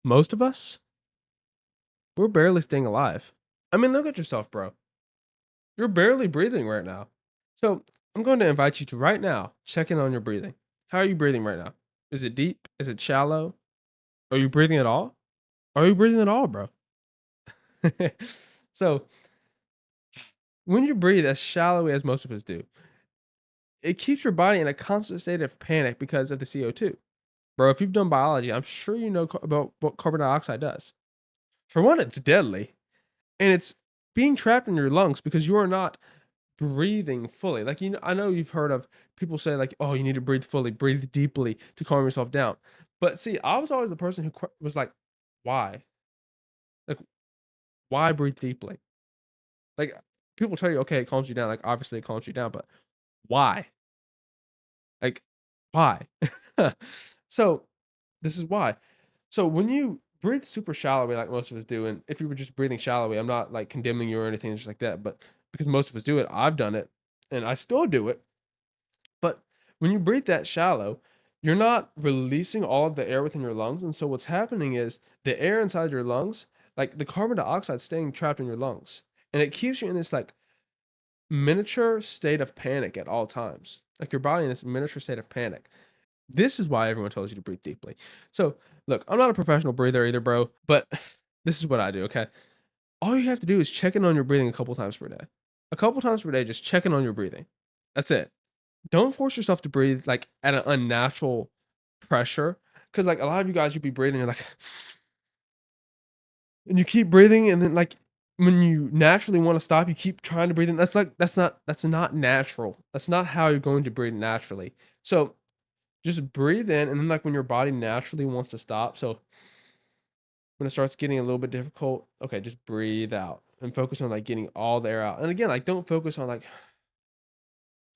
Most of us, we're barely staying alive. I mean, look at yourself, bro. You're barely breathing right now. So I'm going to invite you to right now check in on your breathing. How are you breathing right now? Is it deep? Is it shallow? Are you breathing at all? Are you breathing at all, bro? So when you breathe as shallowly as most of us do, it keeps your body in a constant state of panic because of the CO2. Bro, if you've done biology, I'm sure you know about what carbon dioxide does. For one, it's deadly, and it's being trapped in your lungs because you are not breathing fully. Like, I know you've heard of people say, like, "Oh, you need to breathe fully, breathe deeply to calm yourself down." But see, I was always the person who was like, "Why? Like, why breathe deeply?" Like, people tell you, "Okay, it calms you down." Like, obviously, it calms you down, but why? Like, why? So, this is why. So, when you breathe super shallowly, like most of us do, and if you were just breathing shallowly, I'm not like condemning you or anything just like that, but because most of us do it, I've done it, and I still do it. But when you breathe that shallow, you're not releasing all of the air within your lungs. And so what's happening is the air inside your lungs, like the carbon dioxide staying trapped in your lungs. And it keeps you in this like miniature state of panic at all times. Like your body in this miniature state of panic. This is why everyone tells you to breathe deeply. So look, I'm not a professional breather either, bro, but this is what I do, okay? All you have to do is check in on your breathing a couple times per day. A couple times per day, just check in on your breathing. That's it. Don't force yourself to breathe, like, at an unnatural pressure, because like, a lot of you guys, you'd be breathing, you're like and you keep breathing, and then, like, when you naturally wanna stop, you keep trying to breathe in. That's not natural. That's not how you're going to breathe naturally. So, just breathe in, and then, like, when your body naturally wants to stop, so when it starts getting a little bit difficult, okay, just breathe out and focus on, like, getting all the air out. And again, like, don't focus on, like,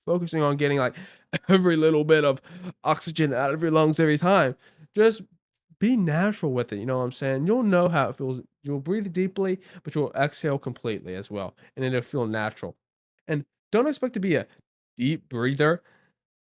focusing on getting, like, every little bit of oxygen out of your lungs every time. Just be natural with it, you know what I'm saying? You'll know how it feels. You'll breathe deeply, but you'll exhale completely as well, and it'll feel natural. And don't expect to be a deep breather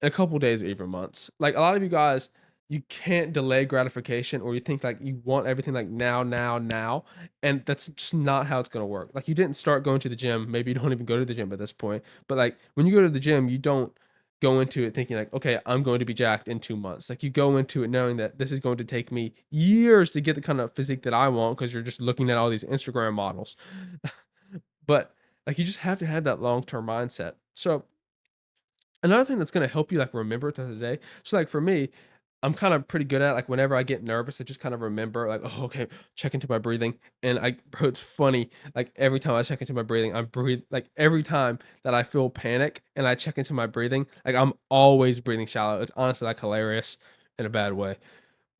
in a couple days or even months. Like, a lot of you guys, you can't delay gratification, or you think, like, you want everything, like, now, now, now, and that's just not how it's gonna work. Like, you didn't start going to the gym, maybe you don't even go to the gym at this point, but, like, when you go to the gym, you don't go into it thinking, like, "Okay, I'm going to be jacked in 2 months." Like, you go into it knowing that this is going to take me years to get the kind of physique that I want because 'cause you're just looking at all these Instagram models. But, like, you just have to have that long-term mindset. So another thing that's gonna help you, like, remember throughout the day, so, like, for me, I'm kinda pretty good at, like, whenever I get nervous, I just kind of remember, like, "Oh, okay, check into my breathing," and bro, it's funny, like, every time I check into my breathing, I breathe like, every time that I feel panic and I check into my breathing, like, I'm always breathing shallow. It's honestly, like, hilarious in a bad way.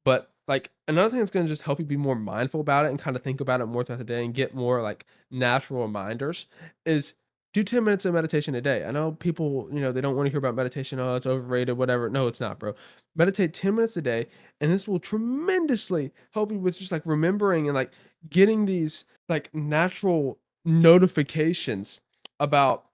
But, like, another thing that's gonna just help you be more mindful about it and kinda think about it more throughout the day and get more, like, natural reminders is do 10 minutes of meditation a day. I know people, they don't wanna hear about meditation, "Oh, it's overrated," whatever. No, it's not, bro. Meditate 10 minutes a day, and this will tremendously help you with just, like, remembering and, like, getting these, like, natural notifications about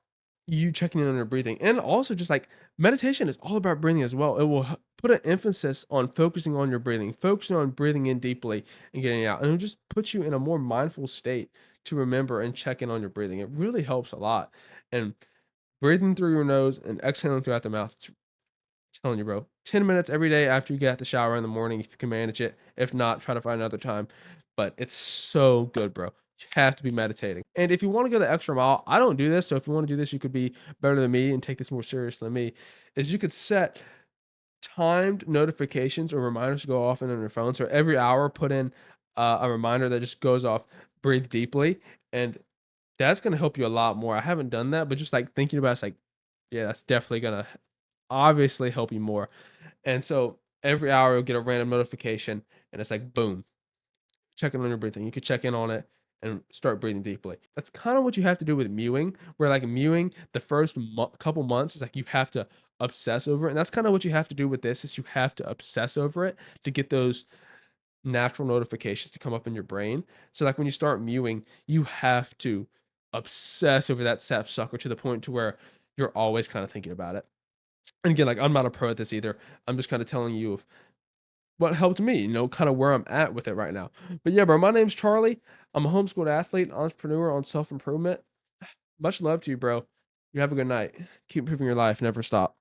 you checking in on your breathing. And also just, like, meditation is all about breathing as well. It will put an emphasis on focusing on your breathing, focusing on breathing in deeply and getting it out. And it'll just put you in a more mindful state to remember and check in on your breathing. It really helps a lot. And breathing through your nose and exhaling throughout the mouth. It's telling you, bro. 10 minutes every day after you get out the shower in the morning, if you can manage it. If not, try to find another time. But it's so good, bro. You have to be meditating. And if you want to go the extra mile, I don't do this. So if you want to do this, you could be better than me and take this more serious than me. Is you could set timed notifications or reminders to go off on your phone. So every hour, put in a reminder that just goes off, breathe deeply. And that's going to help you a lot more. I haven't done that, but just like thinking about it's like, yeah, that's definitely going to obviously help you more. And so every hour you'll get a random notification and it's like, boom, checking on your breathing. You could check in on it and start breathing deeply. That's kind of what you have to do with mewing, where like mewing the first couple months is like you have to obsess over it. And that's kind of what you have to do with this is you have to obsess over it to get those natural notifications to come up in your brain. So like when you start mewing, you have to obsess over that sapsucker to the point to where you're always kind of thinking about it. And again, like I'm not a pro at this either. I'm just kind of telling you what helped me, kind of where I'm at with it right now. But yeah, bro, my name's Charlie. I'm a homeschooled athlete, entrepreneur on self improvement. Much love to you, bro. You have a good night. Keep improving your life. Never stop.